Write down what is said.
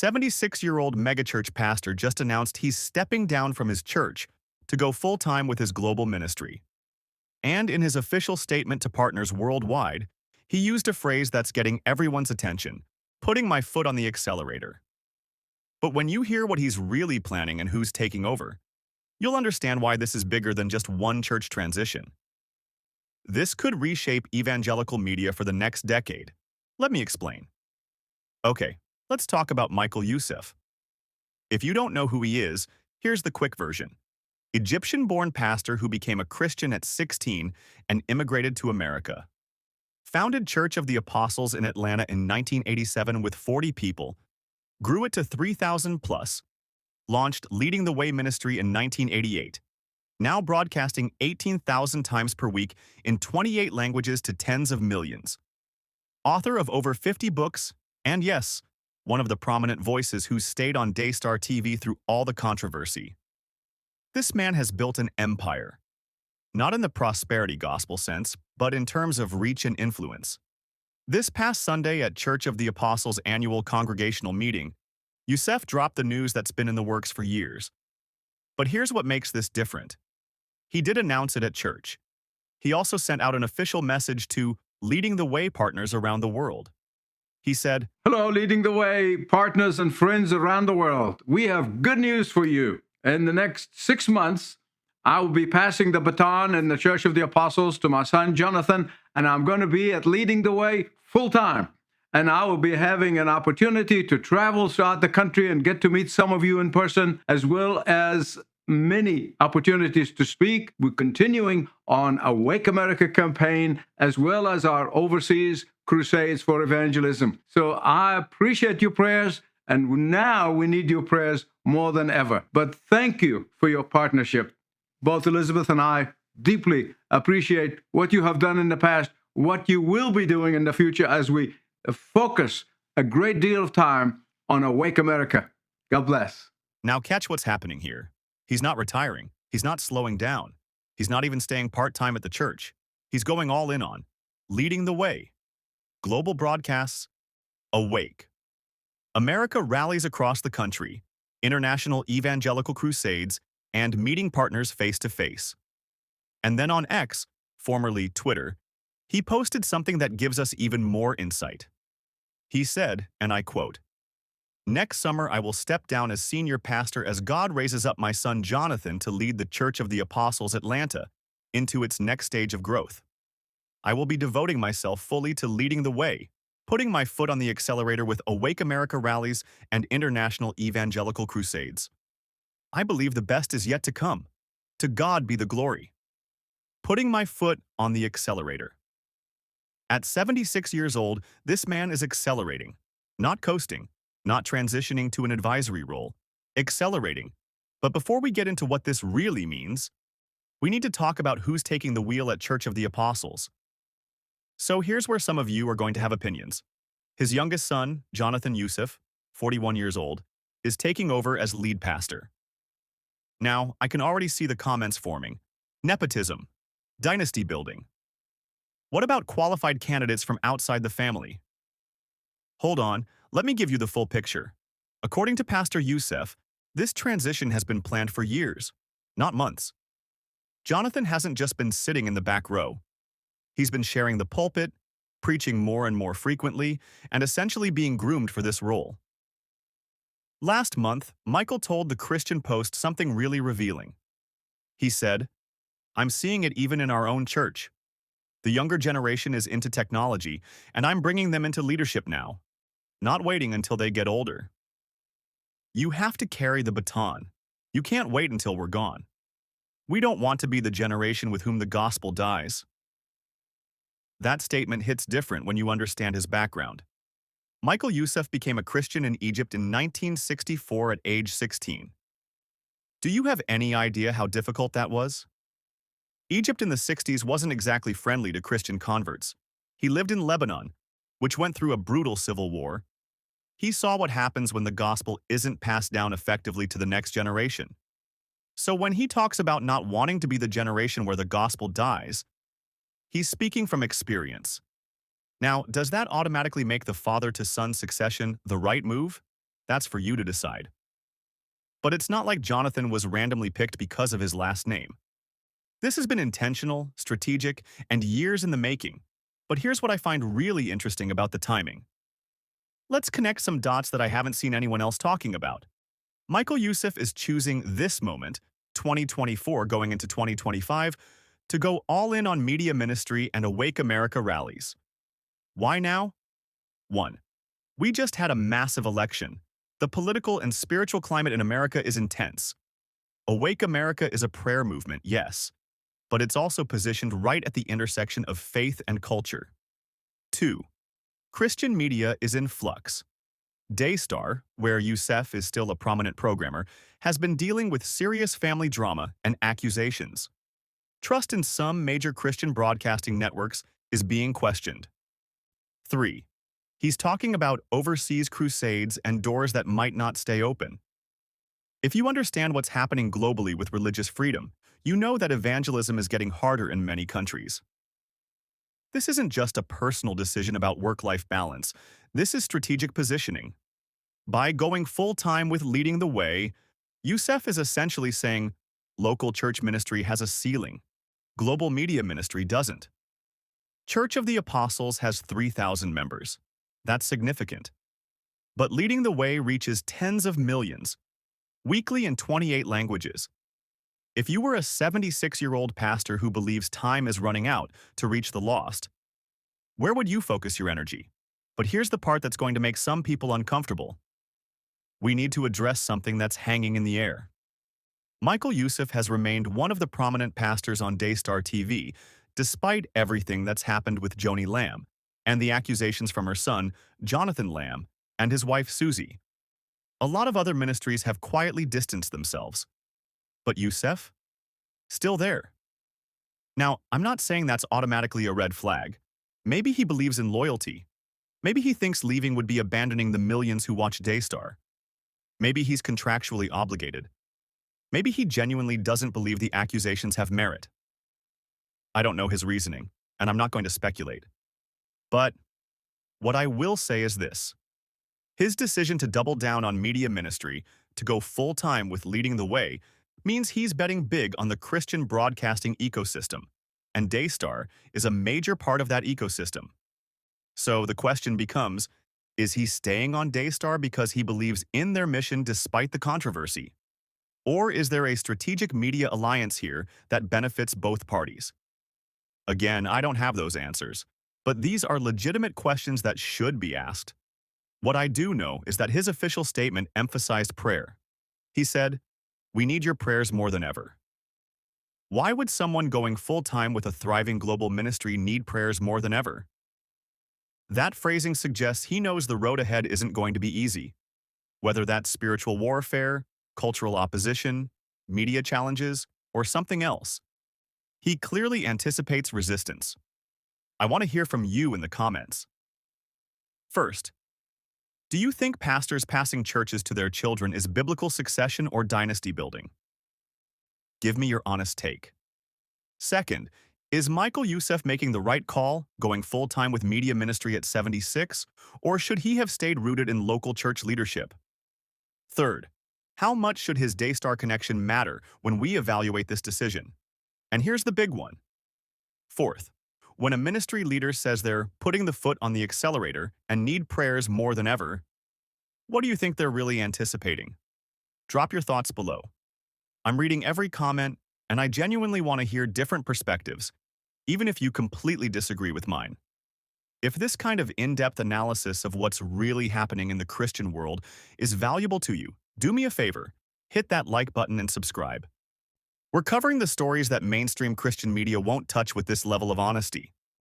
76-year-old megachurch pastor just announced he's stepping down from his church to go full-time with his global ministry. And in his official statement to partners worldwide, he used a phrase that's getting everyone's attention: putting my foot on the accelerator. But when you hear what he's really planning and who's taking over, you'll understand why this is bigger than just one church transition. This could reshape evangelical media for the next decade. Let me explain. Okay, let's talk about Youssef. If you don't know who he is, here's the quick version. Egyptian-born pastor who became a Christian at 16 and immigrated to America. Founded Church of the Apostles in Atlanta in 1987 with 40 people, grew it to 3,000 plus, launched Leading the Way ministry in 1988, now broadcasting 18,000 times per week in 28 languages to tens of millions. Author of over 50 books, and yes, one of the prominent voices who stayed on Daystar TV through all the controversy. This man has built an empire, not in the prosperity gospel sense, but in terms of reach and influence. This past Sunday at Church of the Apostles' annual congregational meeting, Youssef dropped the news that's been in the works for years. But here's what makes this different. He did announce it at church. He also sent out an official message to Leading the Way partners around the world. He said, "Hello, Leading the Way partners and friends around the world. We have good news for you. In the next 6 months, I will be passing the baton in the Church of the Apostles to my son, Jonathan, and I'm going to be at Leading the Way full-time. And I will be having an opportunity to travel throughout the country and get to meet some of you in person, as well as many opportunities to speak. We're continuing on a Wake America campaign, as well as our overseas crusades for evangelism. So I appreciate your prayers, and now we need your prayers more than ever. But thank you for your partnership. Both Elizabeth and I deeply appreciate what you have done in the past, what you will be doing in the future as we focus a great deal of time on Awake America. God bless. Now catch what's happening here. He's not retiring. He's not slowing down. He's not even staying part-time at the church. He's going all in on Leading the Way. Global broadcasts, Awake. America rallies across the country, international evangelical crusades, and meeting partners face-to-face. And then on X, formerly Twitter, he posted something that gives us even more insight. He said, and I quote, "Next summer I will step down as senior pastor as God raises up my son Jonathan to lead the Church of the Apostles Atlanta into its next stage of growth. I will be devoting myself fully to leading the way, putting my foot on the accelerator with Awake America rallies and international evangelical crusades. I believe the best is yet to come. To God be the glory. Putting my foot on the accelerator." At 76 years old, this man is accelerating, not coasting, not transitioning to an advisory role, accelerating. But before we get into what this really means, we need to talk about who's taking the wheel at Church of the Apostles. So here's where some of you are going to have opinions. His youngest son, Jonathan Youssef, 41 years old, is taking over as lead pastor. Now, I can already see the comments forming. Nepotism. Dynasty building. What about qualified candidates from outside the family? Hold on, let me give you the full picture. According to Pastor Youssef, this transition has been planned for years, not months. Jonathan hasn't just been sitting in the back row. He's been sharing the pulpit, preaching more and more frequently, and essentially being groomed for this role. Last month, Michael told the Christian Post something really revealing. He said, "I'm seeing it even in our own church. The younger generation is into technology, and I'm bringing them into leadership now, not waiting until they get older. You have to carry the baton. You can't wait until we're gone. We don't want to be the generation with whom the gospel dies." That statement hits different when you understand his background. Michael Youssef became a Christian in Egypt in 1964 at age 16. Do you have any idea how difficult that was? Egypt in the 60s wasn't exactly friendly to Christian converts. He lived in Lebanon, which went through a brutal civil war. He saw what happens when the gospel isn't passed down effectively to the next generation. So when he talks about not wanting to be the generation where the gospel dies, he's speaking from experience. Now, does that automatically make the father-to-son succession the right move? That's for you to decide. But it's not like Jonathan was randomly picked because of his last name. This has been intentional, strategic, and years in the making. But here's what I find really interesting about the timing. Let's connect some dots that I haven't seen anyone else talking about. Michael Youssef is choosing this moment, 2024 going into 2025, to go all in on media ministry and Awake America rallies. Why now? 1. We just had a massive election. The political and spiritual climate in America is intense. Awake America is a prayer movement, yes, but it's also positioned right at the intersection of faith and culture. 2. Christian media is in flux. Daystar, where Youssef is still a prominent programmer, has been dealing with serious family drama and accusations. Trust in some major Christian broadcasting networks is being questioned. 3. He's talking about overseas crusades and doors that might not stay open. If you understand what's happening globally with religious freedom, you know that evangelism is getting harder in many countries. This isn't just a personal decision about work-life balance. This is strategic positioning. By going full-time with leading the way, Youssef is essentially saying, local church ministry has a ceiling. Global media ministry doesn't. Church of the Apostles has 3,000 members. That's significant. But leading the way reaches tens of millions, weekly in 28 languages. If you were a 76-year-old pastor who believes time is running out to reach the lost, where would you focus your energy? But here's the part that's going to make some people uncomfortable. We need to address something that's hanging in the air. Michael Youssef has remained one of the prominent pastors on Daystar TV, despite everything that's happened with Joni Lamb and the accusations from her son, Jonathan Lamb, and his wife, Susie. A lot of other ministries have quietly distanced themselves. But Youssef? Still there. Now, I'm not saying that's automatically a red flag. Maybe he believes in loyalty. Maybe he thinks leaving would be abandoning the millions who watch Daystar. Maybe he's contractually obligated. Maybe he genuinely doesn't believe the accusations have merit. I don't know his reasoning, and I'm not going to speculate. But what I will say is this. His decision to double down on media ministry, to go full-time with leading the way, means he's betting big on the Christian broadcasting ecosystem, and Daystar is a major part of that ecosystem. So the question becomes, is he staying on Daystar because he believes in their mission despite the controversy? Or is there a strategic media alliance here that benefits both parties? Again, I don't have those answers, but these are legitimate questions that should be asked. What I do know is that his official statement emphasized prayer. He said, "We need your prayers more than ever." Why would someone going full-time with a thriving global ministry need prayers more than ever? That phrasing suggests he knows the road ahead isn't going to be easy. Whether that's spiritual warfare, cultural opposition, media challenges, or something else. He clearly anticipates resistance. I want to hear from you in the comments. First, do you think pastors passing churches to their children is biblical succession or dynasty building? Give me your honest take. Second, is Michael Youssef making the right call, going full-time with media ministry at 76, or should he have stayed rooted in local church leadership? Third, how much should his Daystar connection matter when we evaluate this decision? And here's the big one. Fourth, when a ministry leader says they're putting the foot on the accelerator and need prayers more than ever, what do you think they're really anticipating? Drop your thoughts below. I'm reading every comment, and I genuinely want to hear different perspectives, even if you completely disagree with mine. If this kind of in-depth analysis of what's really happening in the Christian world is valuable to you, do me a favor, hit that like button and subscribe. We're covering the stories that mainstream Christian media won't touch with this level of honesty.